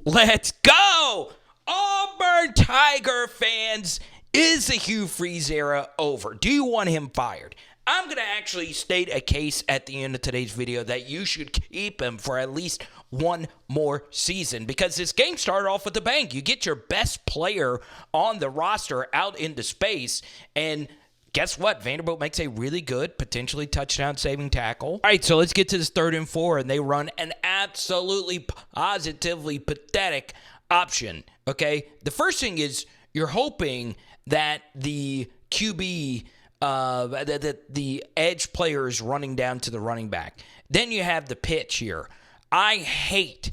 Let's go! Auburn Tiger fans, is the Hugh Freeze era over? Do you want him fired? I'm going to actually state a case at the end of today's video that you should keep him for at least one more season, because this game started off with a bang. You get your best player on the roster out into space, and guess what? Vanderbilt makes a really good, potentially touchdown-saving tackle. All right, so let's get to this 3rd and 4, and they run an absolutely positively pathetic option, okay? The first thing is you're hoping that the QB, the edge player is running down to the running back. Then you have the pitch here. I hate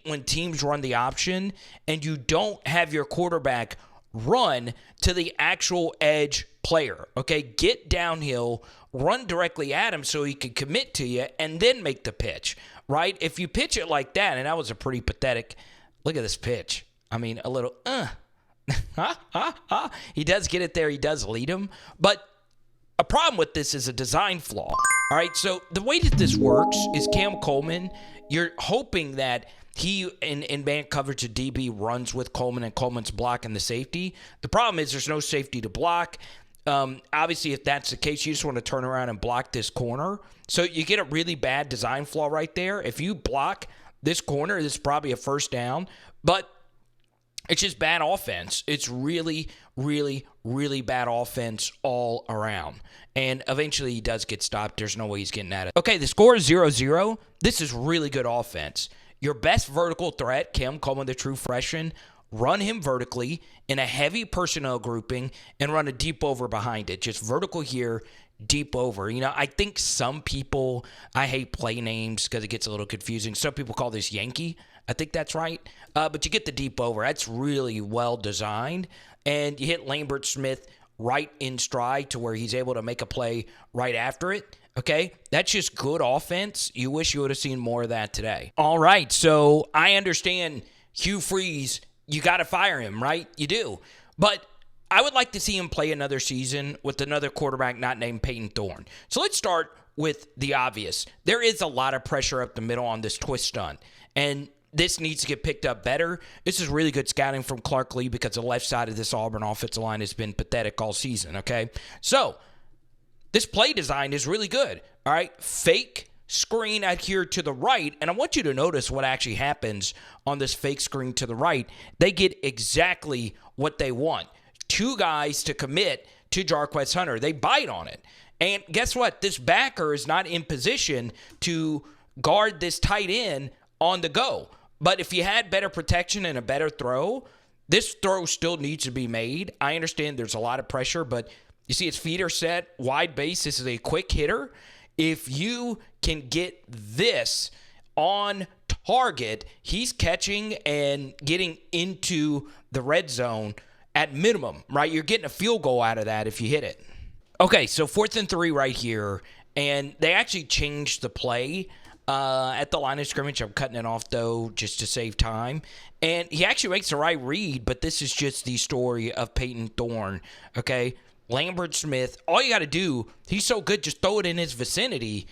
when teams run the option and you don't have your quarterback run to the actual edge player, okay? Get downhill, run directly at him so he can commit to you, and then make the pitch, right? If you pitch it like that, and that was a pretty pathetic, look at this pitch. I mean, a little, He does get it there. He does lead him. But a problem with this is a design flaw. All right, so the way that this works is Cam Coleman, you're hoping that he, in man coverage, a DB runs with Coleman, and Coleman's blocking the safety. The problem is there's no safety to block. Obviously, if that's the case, you just want to turn around and block this corner. So you get a really bad design flaw right there. If you block this corner, this is probably a first down. But it's just bad offense. It's really, really, really bad offense all around. And eventually he does get stopped. There's no way he's getting at it. Okay, the score is 0-0. This is really good offense. Your best vertical threat, Cam Coleman, the true freshman, run him vertically in a heavy personnel grouping and run a deep over behind it. Just vertical here, deep over. You know, I think some people, I hate play names because it gets a little confusing. Some people call this Yankee. I think that's right. But you get the deep over. That's really well designed. And you hit Lambert Smith right in stride to where he's able to make a play right after it. Okay, that's just good offense. You wish you would have seen more of that today. All right, so I understand Hugh Freeze, you got to fire him, right? You do. But I would like to see him play another season with another quarterback not named PAYTON THORNE. So let's start with the obvious. There is a lot of pressure up the middle on this twist stunt, and this needs to get picked up better. This is really good scouting from Clark Lee because the left side of this Auburn offensive line has been pathetic all season, okay? So this play design is really good, all right? Fake screen out here to the right, and I want you to notice what actually happens on this fake screen to the right. They get exactly what they want. 2 guys to commit to Jarquez Hunter. They bite on it. And guess what? This backer is not in position to guard this tight end on the go. But if you had better protection and a better throw, this throw still needs to be made. I understand there's a lot of pressure, but you see his feet are set, wide base. This is a quick hitter. If you can get this on target, he's catching and getting into the red zone at minimum, right? You're getting a field goal out of that if you hit it. Okay, so 4th and 3 right here, and they actually changed the play at the line of scrimmage. I'm cutting it off, though, just to save time. And he actually makes the right read, but this is just the story of PAYTON THORNE, okay? Lambert Smith, all you got to do, he's so good, just throw it in his vicinity.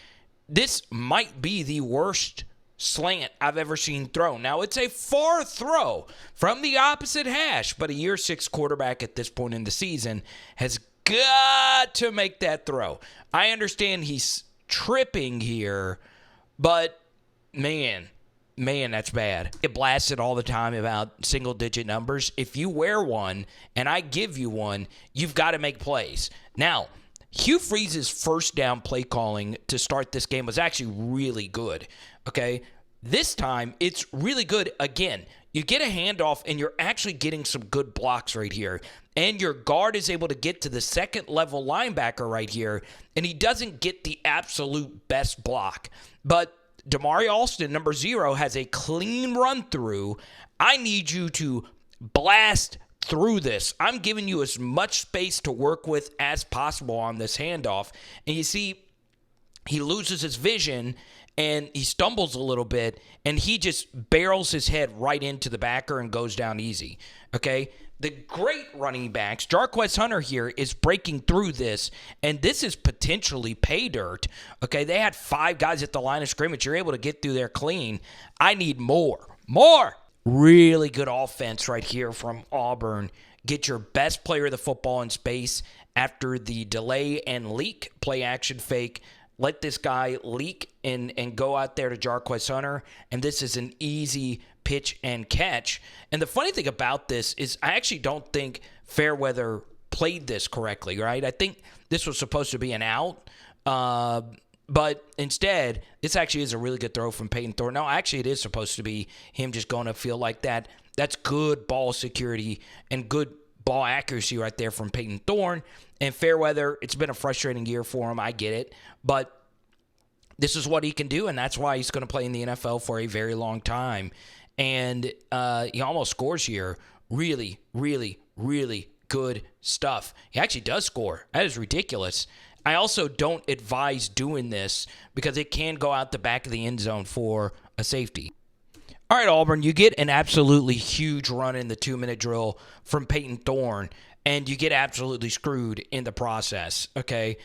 This might be the worst slant I've ever seen thrown. Now, it's a far throw from the opposite hash, but a year 6 quarterback at this point in the season has got to make that throw. I understand he's tripping here, but man, that's bad. It blasted all the time about single-digit numbers. If you wear one and I give you one, you've got to make plays. Now, Hugh Freeze's first down play calling to start this game was actually really good, okay? This time, it's really good. Again, you get a handoff, and you're actually getting some good blocks right here. And your guard is able to get to the second-level linebacker right here, and he doesn't get the absolute best block. But Damari Alston, number 0, has a clean run-through. I need you to blast through this. I'm giving you as much space to work with as possible on this handoff. And you see, he loses his vision, and he stumbles a little bit, and he just barrels his head right into the backer and goes down easy, okay? The great running backs, Jarquez Hunter here, is breaking through this, and this is potentially pay dirt, okay? They had 5 guys at the line of scrimmage. You're able to get through there clean. I need more. Really good offense right here from Auburn. Get your best player of the football in space after the delay and leak, play action fake. Let this guy leak and go out there to Jarquez Hunter, and this is an easy pitch and catch. And the funny thing about this is I actually don't think Fairweather played this correctly, right? I think this was supposed to be an out, but instead, this actually is a really good throw from Payton Thorne. No, actually, it is supposed to be him just going to feel like that. That's good ball security and good ball accuracy right there from Payton Thorne. And Fairweather, it's been a frustrating year for him. I get it. But this is what he can do, and that's why he's going to play in the NFL for a very long time. And he almost scores here. Really, really, really good stuff. He actually does score. That is ridiculous. I also don't advise doing this because it can go out the back of the end zone for a safety. All right, Auburn, you get an absolutely huge run in the 2-minute drill from Payton Thorne, and you get absolutely screwed in the process, okay?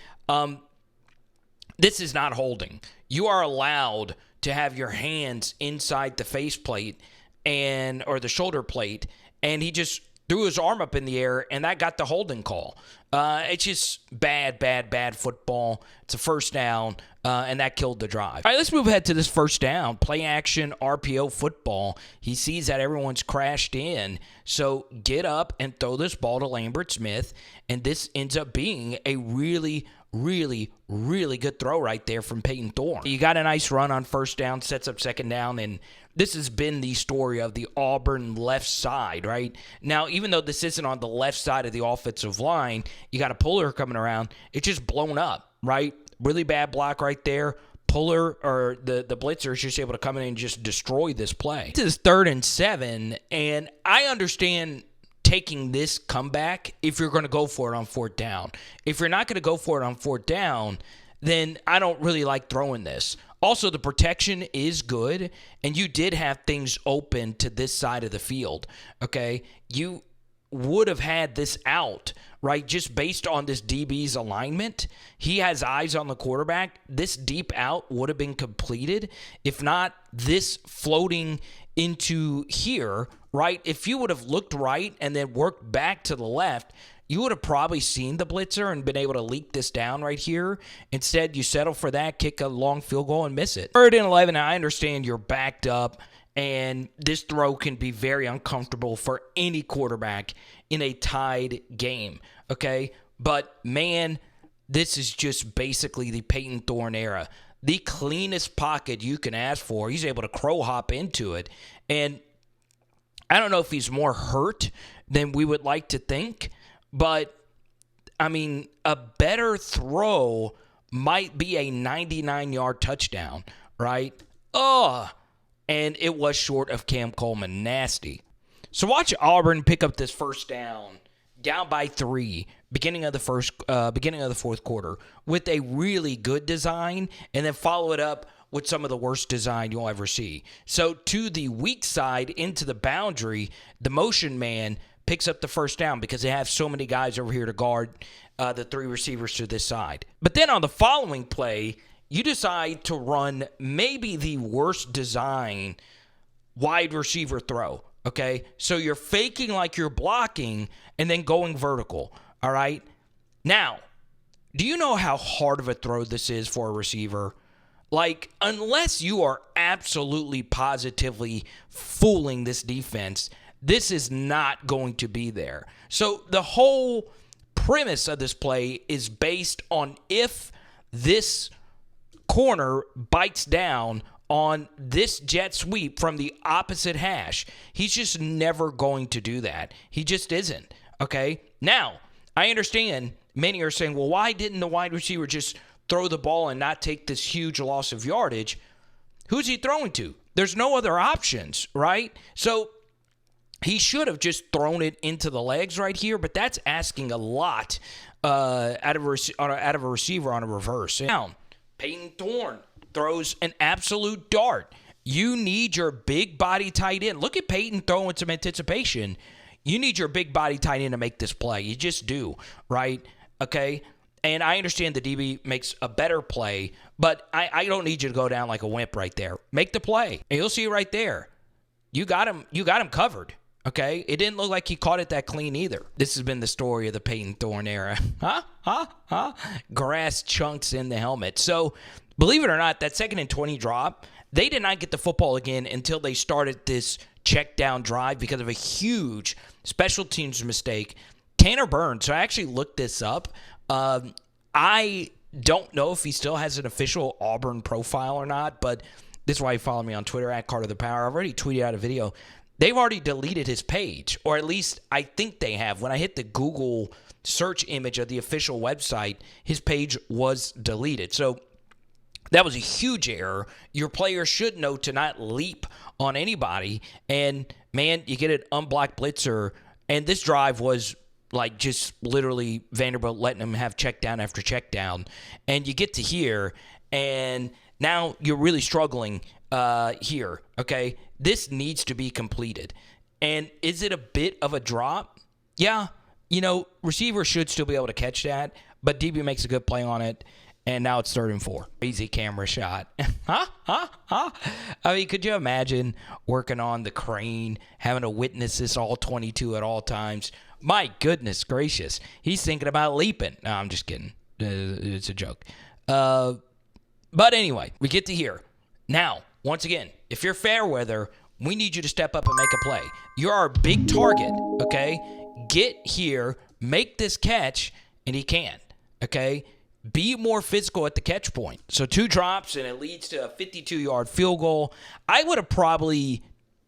This is not holding. You are allowed to have your hands inside the faceplate or the shoulder plate, and he just threw his arm up in the air, and that got the holding call. It's just bad football. It's a first down, and that killed the drive. All right, let's move ahead to this first down. Play action RPO football. He sees that everyone's crashed in, so get up and throw this ball to Lambert Smith, and this ends up being a really, really, really good throw right there from Payton Thorne. You got a nice run on first down, sets up second down, and this has been the story of the Auburn left side, right? Now, even though this isn't on the left side of the offensive line, you got a Puller coming around. It's just blown up, right? Really bad block right there. Puller, or the blitzer, is just able to come in and just destroy this play. This is 3rd and 7, and I understand taking this comeback if you're going to go for it on 4th down. If you're not going to go for it on 4th down, then I don't really like throwing this. Also, the protection is good, and you did have things open to this side of the field, okay? You would have had this out, right, just based on this DB's alignment. He has eyes on the quarterback. This deep out would have been completed. If not, this floating into here, right, if you would have looked right and then worked back to the left, you would have probably seen the blitzer and been able to leak this down right here. Instead, you settle for that, kick a long field goal, and miss it. 3rd and 11, I understand you're backed up, and this throw can be very uncomfortable for any quarterback in a tied game, okay? But, man, this is just basically the Payton Thorne era. The cleanest pocket you can ask for. He's able to crow hop into it. And I don't know if he's more hurt than we would like to think, but, I mean, a better throw might be a 99-yard touchdown, right? And it was short of Cam Coleman. Nasty. So watch Auburn pick up this first down by 3, beginning of the 4th quarter, with a really good design, and then follow it up with some of the worst design you'll ever see. So to the weak side, into the boundary, the motion man picks up the first down because they have so many guys over here to guard the 3 receivers to this side. But then on the following play, you decide to run maybe the worst design wide receiver throw, okay? So you're faking like you're blocking and then going vertical, all right? Now, do you know how hard of a throw this is for a receiver? Like, unless you are absolutely positively fooling this defense, this is not going to be there. So the whole premise of this play is based on if this corner bites down on this jet sweep from the opposite hash. He's just never going to do that. He just isn't, okay? Now, I understand many are saying, well, why didn't the wide receiver just throw the ball and not take this huge loss of yardage? Who's he throwing to? There's no other options, right? So he should have just thrown it into the legs right here, but that's asking a lot out of a receiver on a reverse. Now, Payton Thorne throws an absolute dart. You need your big body tight end. Look at Payton throwing some anticipation. You need your big body tight end to make this play. You just do, right? Okay? And I understand the DB makes a better play, but I don't need you to go down like a wimp right there. Make the play. And you'll see it right there. you got him covered. Okay? It didn't look like he caught it that clean either. This has been the story of the PAYTON THORNE era. Grass chunks in the helmet. So, believe it or not, that 2nd and 20 drop, they did not get the football again until they started this check down drive because of a huge special teams mistake. Tanner Burns, so I actually looked this up. I don't know if he still has an official Auburn profile or not, but this is why you follow me on Twitter at Carter the Power. I've already tweeted out a video. They've already deleted his page, or at least I think they have. When I hit the Google search image of the official website, his page was deleted. So that was a huge error. Your player should know to not leap on anybody. And, man, you get an unblocked blitzer. And this drive was like just literally Vanderbilt letting him have check down after check down. And you get to here, and now you're really struggling here, okay? This needs to be completed. And is it a bit of a drop? Yeah. Receiver should still be able to catch that, but DB makes a good play on it, and now it's 3rd and 4. Easy camera shot. I mean, could you imagine working on the crane, having to witness this all 22 at all times? My goodness gracious. He's thinking about leaping. No, I'm just kidding. It's a joke. But anyway, we get to here. Now, once again, if you're Fairweather, we need you to step up and make a play. You're our big target, okay? Get here, make this catch, and he can, okay? Be more physical at the catch point. So 2 drops, and it leads to a 52-yard field goal. I would have probably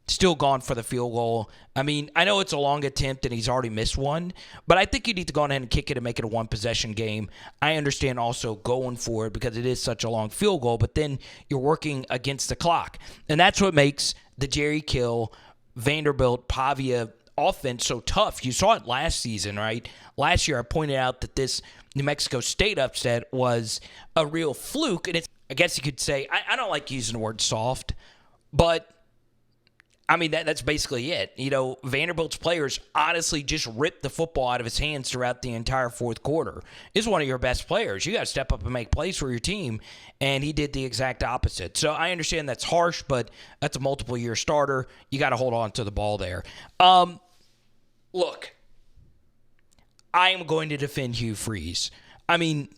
still gone for the field goal. I mean, I know it's a long attempt, and he's already missed one, but I think you need to go ahead and kick it and make it a one-possession game. I understand also going for it because it is such a long field goal, but then you're working against the clock. And that's what makes the Jerry Kill, Vanderbilt, Pavia offense so tough. You saw it last season, right? Last year I pointed out that this New Mexico State upset was a real fluke, and it's, I guess you could say, I don't like using the word soft, but I mean, that's basically it. Vanderbilt's players honestly just ripped the football out of his hands throughout the entire 4th quarter. He's one of your best players. You got to step up and make plays for your team, and he did the exact opposite. So I understand that's harsh, but that's a multiple-year starter. You got to hold on to the ball there. Look, I am going to defend Hugh Freeze. I mean,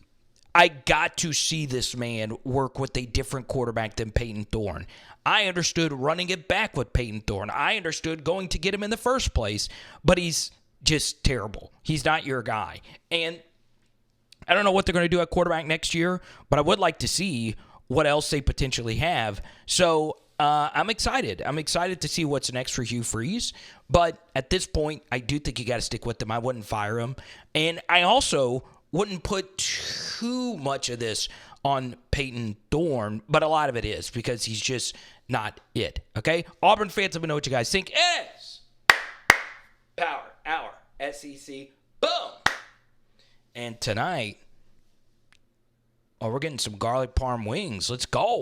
I got to see this man work with a different quarterback than PAYTON THORNE. I understood running it back with PAYTON THORNE. I understood going to get him in the first place, but he's just terrible. He's not your guy. And I don't know what they're going to do at quarterback next year, but I would like to see what else they potentially have. So I'm excited. I'm excited to see what's next for Hugh Freeze. But at this point, I do think you got to stick with him. I wouldn't fire him. And I also wouldn't put too much of this on PAYTON THORNE, but a lot of it is because he's just not it, okay? Auburn fans, let me know what you guys think. Is Power Hour, SEC, boom! And tonight, we're getting some garlic parm wings. Let's go.